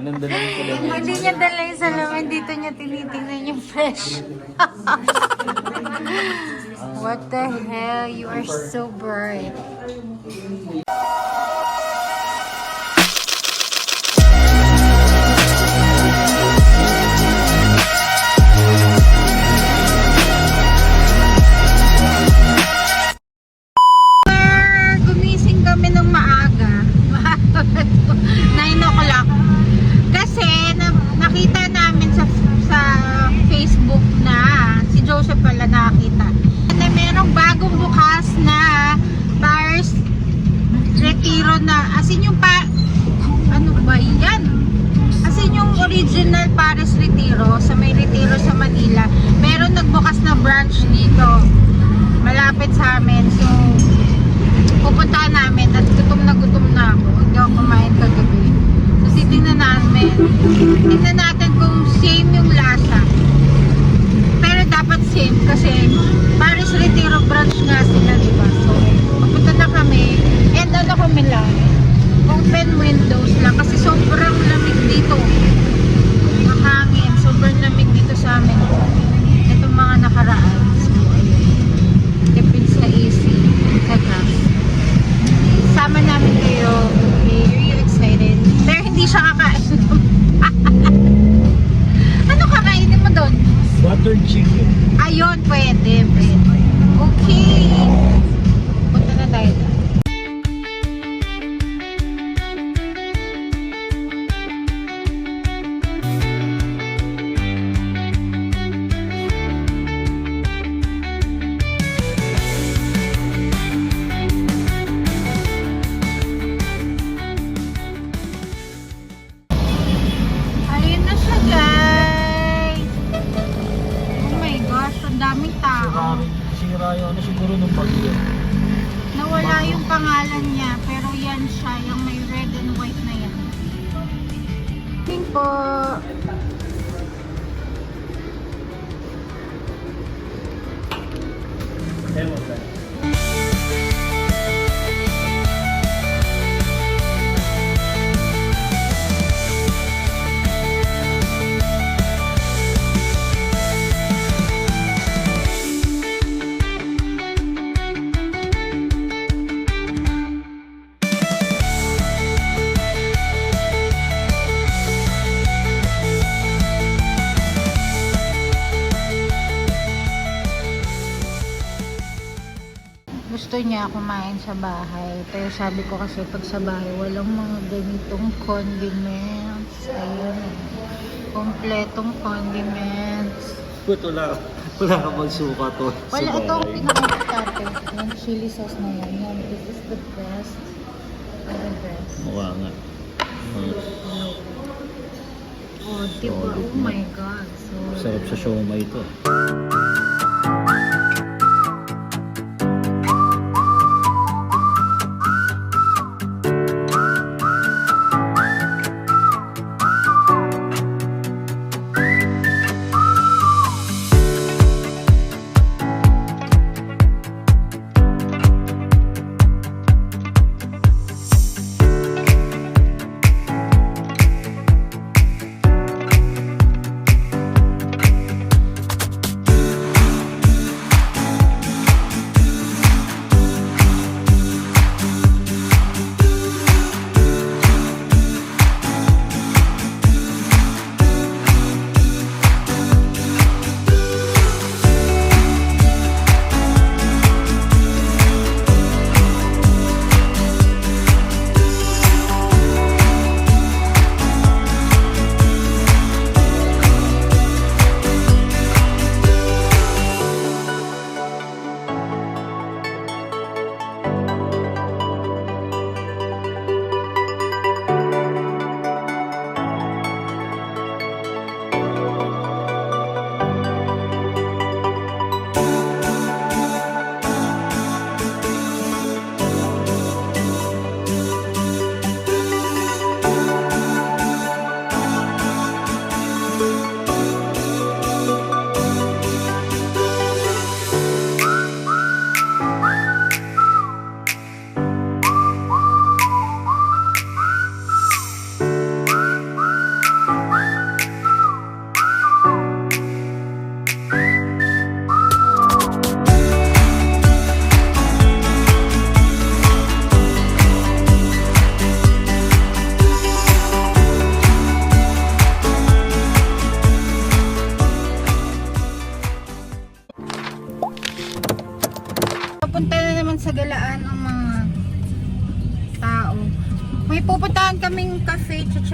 Anong dala yung salamin? Hindi niya dala yung salamin. Dito niya tinitingnan yung fresh. What the hell? You are so bright. Gumising kami ng maaga. 9 o'clock. Kasi nakita namin sa Facebook na si Joseph pala nakita na merong bagong bukas na Paris Retiro na as in yung ano ba yan? As in yung original Paris Retiro sa may Retiro sa Manila. Meron nagbukas na branch dito malapit sa amin. So pupuntahan namin at gutom na ako. Hindi ako kumain kagabi. So titingnan namin. Tingnan natin kung same yung lasa. Pero dapat same kasi Paris Retiro branch nga sila, diba? So pupunta na kami. And ano kami lang, open windows lang kasi sobrang lamig dito. Ang hangin, sobrang lamig dito sa amin. Itong mga nakaraan. So ayun. Tipid sa AC, sa gas. Sama namin kayo. Okay, are you excited? Pero hindi siya kakain. Ano kakainin mo doon? Buttered chicken. Ayun, pwede. Okay. Punta na tayo doon. Ayun na siya, guys. Oh my gosh, ang daming tao. Sira yun. Ano siguro nung bagyo? Nawala yung pangalan niya, pero yan siya, yung may red and white na yan. Tingin po. Ewan ka. Gusto niya kumain sa bahay. Pero sabi ko kasi pag sa bahay, walang mga ganitong condiments. Ayun. Kompletong condiments. But wala ka magsuka to. Wala, ito ang pinaka-importante. Yung chili sauce na yan. Yan, this is the best. The best. Mukha nga. Oh, diba? Oh my God. So, Sarap sa siomay ito.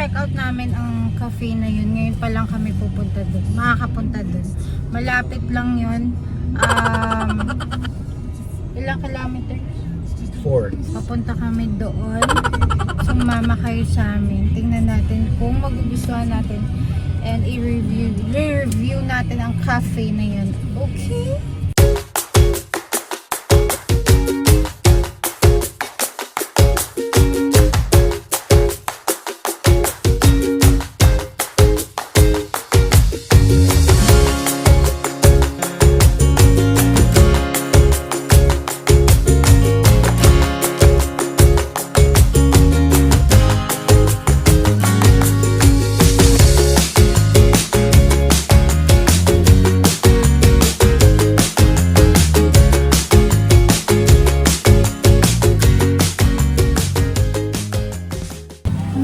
check out namin ang cafe na yun. Ngayon pa lang kami pupunta doon. Makakapunta doon. Malapit lang yun. Ilang kilometers? 4. Papunta kami doon. Sumama kayo sa amin. Tingnan natin kung magugustuhan natin. And i-review natin ang cafe na yun. Okay?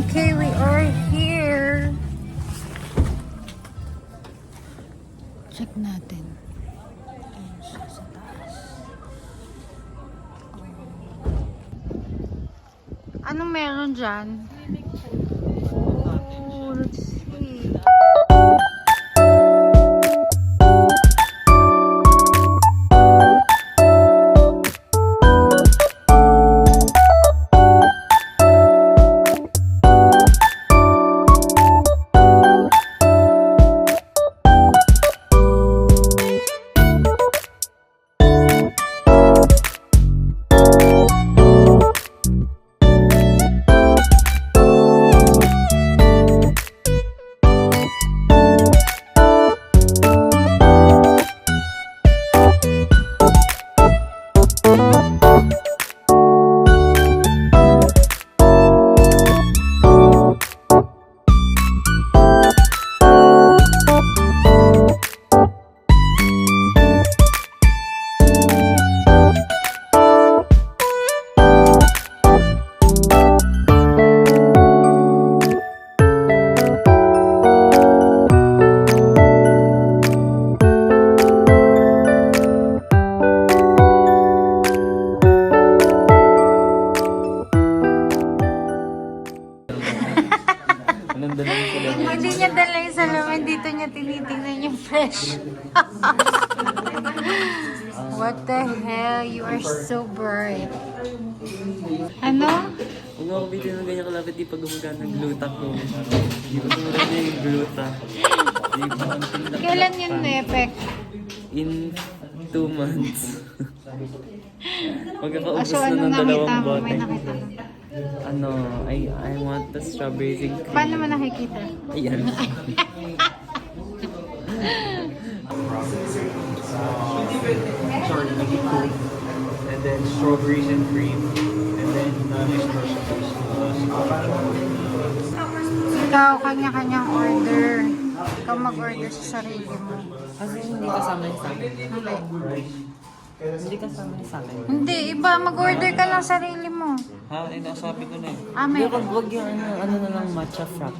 Okay, we are here. Check natin. Ayan siya sa taas. Anong meron dyan? Oh, let's see. Hindi niya dala yung salamin. Dito niya tinitingnan yung fresh. What the hell? You are so bright. Ano? Huwag ako video ng ganyan kalapit, di pa gumagana ng gluta ko. Di pa gumagana yung gluta. Kailan yun na-effect? In 2 months. Magkakaubos So, na anong ng nakita dalawang mo? bote. May nakita mo? Ano, I want the strawberries and cream. Paano mo nakikita? Ayan. Sorry, naging cool. And then strawberries and cream. And then next person is Ikaw, kanya-kanyang order. Ikaw mag-order sa sarili mo. Kasi hindi kasama yung sa akin. Hindi. Hindi kasama yung sa akin. Hindi, iba. Mag-order ka ng sarili mo. Ha? Eh, nasabi ko na eh. May... Huwag yung ano na lang matcha frap.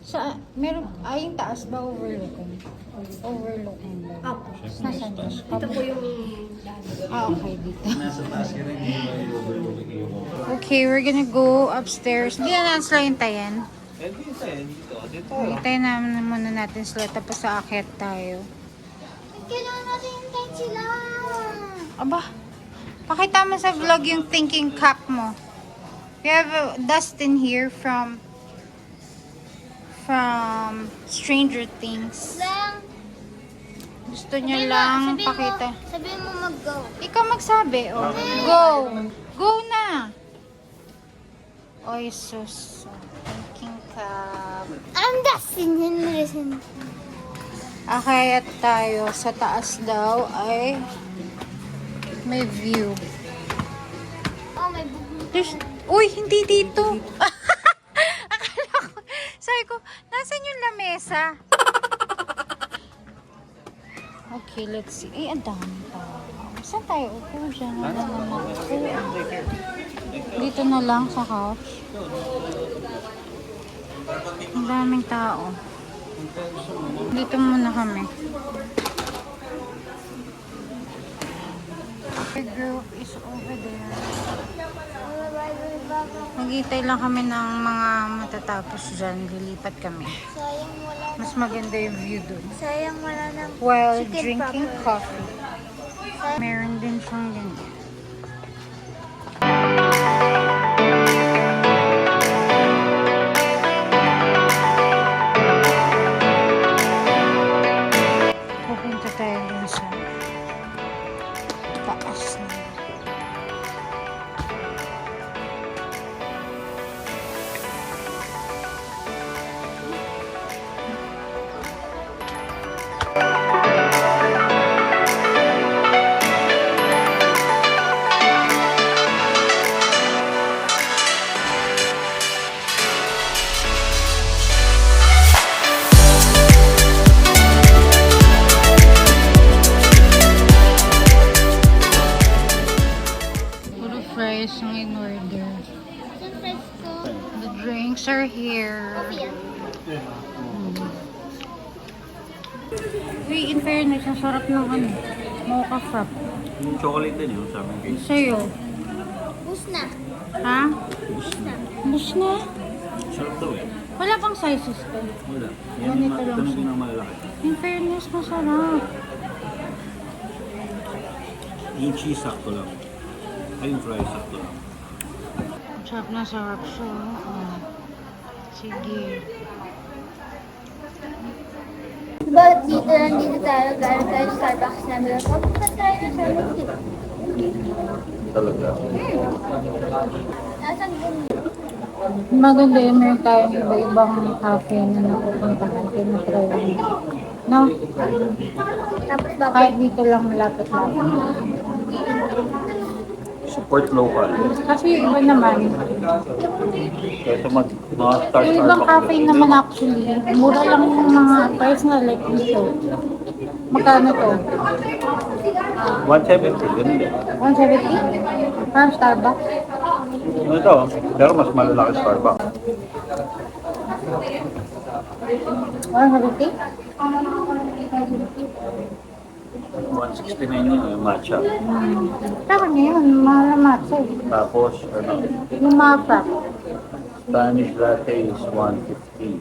Sa, meron, yung taas ba overlooking? Overlooking ba? Opo. Nasaan yun? Dito po yung... okay, dito. nasa taas ka rin, hindi ba yung overlooking yung Okay, we're gonna go upstairs. Hindi na natin sila hintayin. dito. Hintayin naman muna natin sila tapos sa akyat tayo. Kailangan natin hintayin sila. Aba, pakita mo sa vlog yung thinking cap mo. We have Dustin here from Stranger Things. Lang. Gusto niya lang pakita. Sabihin mo mag-go. Ikaw magsabi, oh. Go! Go na! Oy, sus. Thinking cap. I'm Dustin Henderson. Akayat tayo. Sa taas daw ay may view. Oh, may bubong. Uy, hindi dito. Akala ko, sabi ko, nasan yung lamesa? Okay, let's see. Ay, ang dami pa. Saan tayo upo? Diyan na naman ako. Dito na lang sa couch. Ang daming tao. Dito muna kami. The group is over there. Maghihintay lang kami ng mga matatapos dyan. Lilipat kami. Sayang wala na. Mas maganda yung view dun. Sayang wala ng While chicken drinking popper. coffee. Meron din siyang ganyan. Pupunta tayo dun sa taas na. Puro fries ang in-order. Sa fresco. The drinks are here. Coffee yan. Uy, in fairness, ang sarap ng ano, mocha frap. Yung chocolate din yun, sabi ng case. Sa'yo. Bus na. Ha? Bus na. Bus na? Sarap daw eh. Wala pang sizes to. Wala. Ganito lang Tunog siya. ng malalaki. In fairness, masarap. Yung cheese sakto lang. Ay, yung fries sakto lang. Sarap na sarap siya. Oh. Sige. Diba dito lang dito tayo, galing tayo sa Starbucks na doon. Pupunta tayo sa Starbucks dito. Talaga. Nasaan doon? Maganda yun. Meron tayong iba-ibang cafe na napupuntahan. Tinatry lang. No? Tapos Kahit dito lang malapit-lapit. Support local. Kasi yung iba naman, Kaya mga star yung ibang cafe naman actually, mura lang yung mga price na like dito. Magkano to? 170, ganun din. 170? Parang Starbucks? Ano ito? Pero mas malalaki Starbucks. 170? 169 yun, yung matcha. Saka ngayon, mahal na matcha eh. Tapos, ano, Yung mga frap. Spanish latte is 150.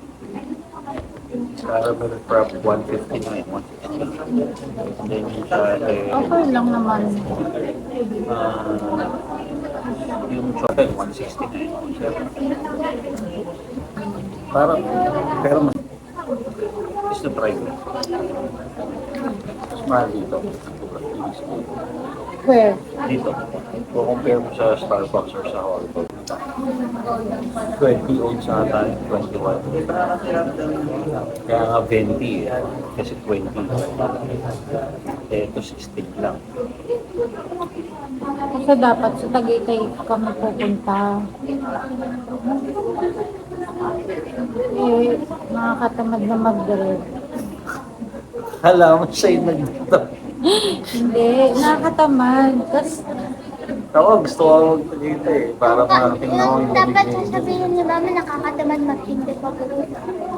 Caramel frap 159, 160. And then yung latte, Okay lang naman. yung chocolate 169, 170. Parang, pero mas is na try ko. Mas mahal dito. Where? Dito. Kung compare mo sa Starbucks or sa Hallmark. 20 ounce sa tayo, 21. Kaya nga 20 eh. Kasi 20. Eh, ito 16 lang. Kasi dapat sa Tagaytay kami pupunta. Eh, nakakatamad na mag-drive. Hala mo siya yung nagdito. Hindi, nakakatamad. Tapos, Ako, gusto ko mag-dito eh. Para marating na ako yung Dapat nabigay. sasabihin ni mama nakakatamad maghintay pa po.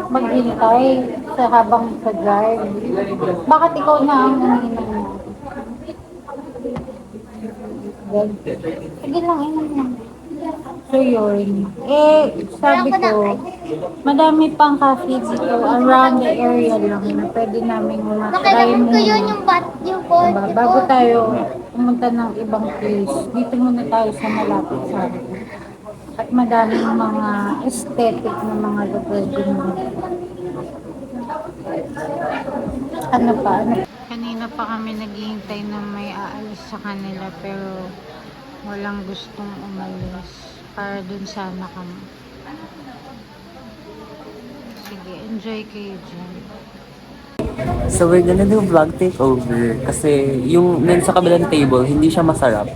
maghintay sa habang sa drive. Bakit ikaw na ang uminom mo? Sige lang, inom lang. So yun. Eh, sabi ko, madami pang cafe dito around the area lang na pwede namin matry Nakilaman ko yun muna. yung bat, yung bote Diba? ko. Bago tayo pumunta ng ibang place, dito muna tayo sa malapit sa atin. At madaming mga aesthetic na mga lugar din. Ano pa? Kanina pa kami naghihintay na may aalis sa kanila pero walang gustong umalis. Para dun sana kami. Sige, enjoy kayo dyan. So we're gonna do vlog takeover kasi yung nun sa kabilang table, hindi siya masarap.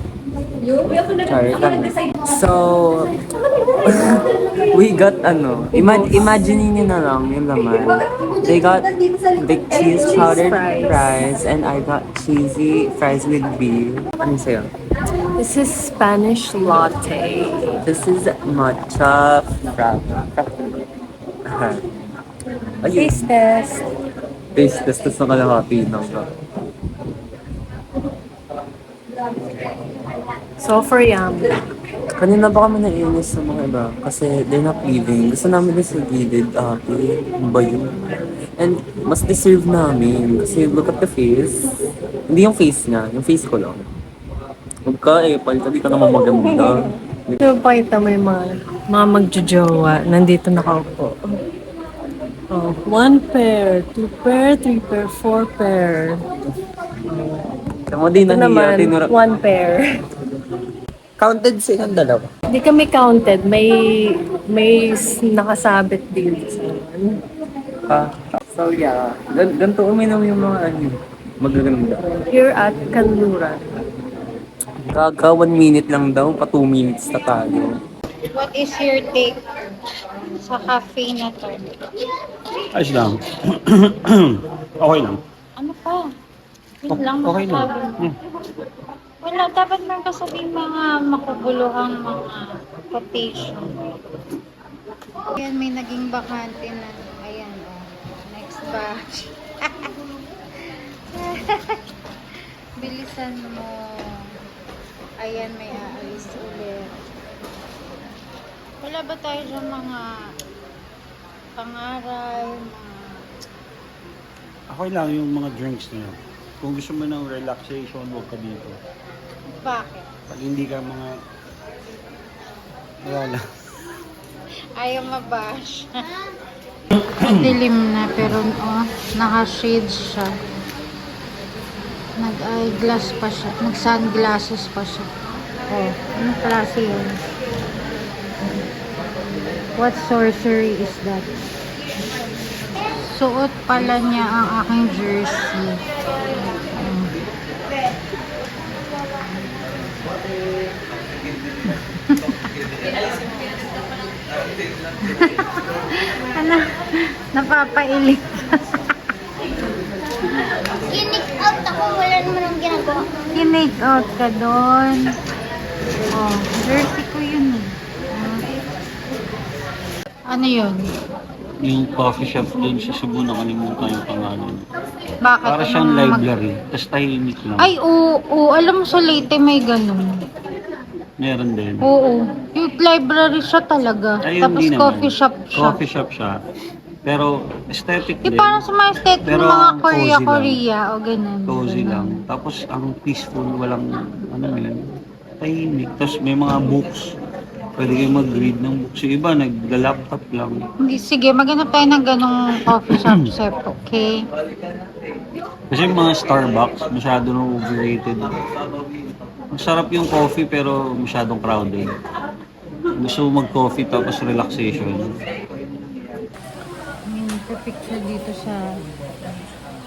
Char, kami. So, we got imagine niyo na lang yung laman. They got big cheese powdered fries and I got cheesy fries with beef. Ano sa'yo? This is Spanish latte. This is matcha frap. Ayun. Taste test. Taste test na kalahati ng So for yum. Kanina ba kami naiinis sa mga iba? Kasi they're not leaving. Gusto namin din sa gilid, ano ba yun? And mas deserve namin. Kasi look at the face. Hindi yung face niya, yung face ko lang. Huwag ka eh, palita di ka naman maganda. So, pakita mo yung mga magjojowa. Nandito nakaupo. Oh, 1 pair, 2 pair, 3 pair, 4 pair. Tama din Ito na naman, niya. 1 pair. Counted silang dalawa. Hindi kami counted. May nakasabit din sa So yeah, ganito uminom yung mga magaganda. Here at Kanluran. Kaka 1 minute lang daw, pa 2 minutes na tayo. What is your take sa cafe na to? Ayos lang. Okay lang. Ano pa? Yun lang Okay lang. masasabi mo. Wala, dapat meron ka sabihin mga makuguluhang mga quotation. Ayan, may naging bakante na. Ayan, oh. Next batch. Bilisan mo. Ayan, may aalis ulit. Wala ba tayo dyan mga pangaral, mga... Okay lang yung mga drinks na yun. Kung gusto mo ng relaxation, huwag ka dito. Bakit? Pag hindi ka mga... Wala lang. Ayaw mabash. Dilim na pero naka-shade siya. Nag-eyeglass pa siya. Nag-sunglasses pa siya. Oh, anong klase yun? What sorcery is that? Suot pala niya ang aking jersey. Ano? Napapailik. Kinik out ako, wala naman ang ginagawa. Kinake out ka doon. Oh, jersey ko yun eh. Ano yun? Yung coffee shop dun sa Cebu, nakalimutan yung pangalan. Bakit? Para siyang Anong mag- library. Tapos tahimik lang. Ay, oo. Alam mo sa Leyte may ganun. Meron din. Oo. Yung library siya talaga. Ayun, Tapos hindi naman. coffee shop siya. Coffee shop siya. Pero aesthetic Yung din. parang sa mga aesthetic ng Pero mga ang cozy Korea o ganun. Cozy Ganun. lang. Tapos ang peaceful, walang ano yun. Tahimik. Tapos may mga books. Pwede kayo mag-read ng books. Yung iba, nag-laptop lang. Hindi, sige, maghanap tayo ng ganong coffee shop, Sep, okay? Kasi yung mga Starbucks, masyado na overrated. Masarap yung coffee pero masyadong crowded. Gusto mo mag-coffee tapos relaxation. May nagpa-picture dito sa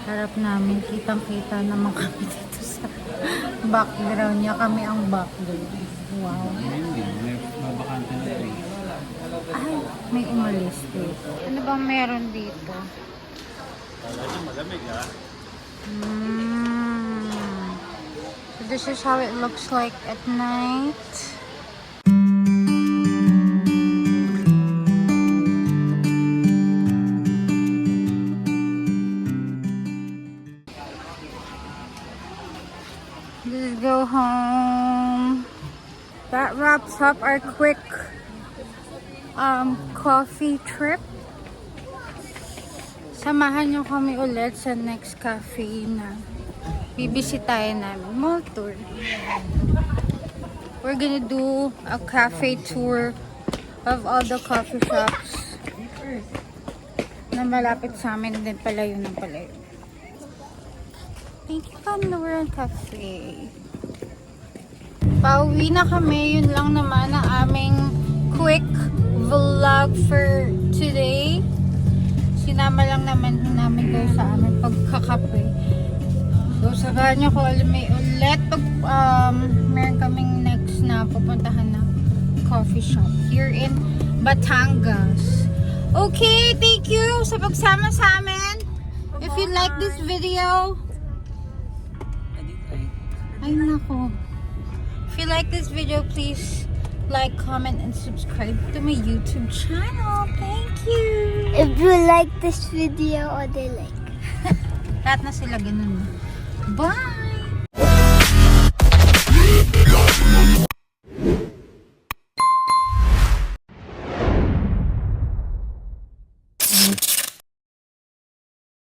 harap namin. Kitang-kita naman kami dito sa background niya. Kami ang background. Wow. Hindi, may mabakante na ito. Ay, may umalis dito. Ano bang meron dito? Malamig ha? So this is how it looks like at night. Let's go home. That wraps up our quick coffee trip. Samahan nyo kami ulit sa next cafe na bibisitahin namin. Mall tour. We're gonna do a cafe tour of all the coffee shops na malapit sa amin din palayo ng palayo. Thank you, Kanluran Cafe. Pauwi na kami. Yun lang naman ang aming quick vlog for today. Sinama lang naman namin kayo sa aming pagkakape. So, sakahan nyo ko ulit pag meron kaming next na pupuntahan na coffee shop here in Batangas. Okay, thank you sa pagsama sa amin. If you like this video, ay nako. If you like this video, please like, comment, and subscribe to my YouTube channel. Thank you! If you like this video, or they like. Lahat na sila ganun. Bye!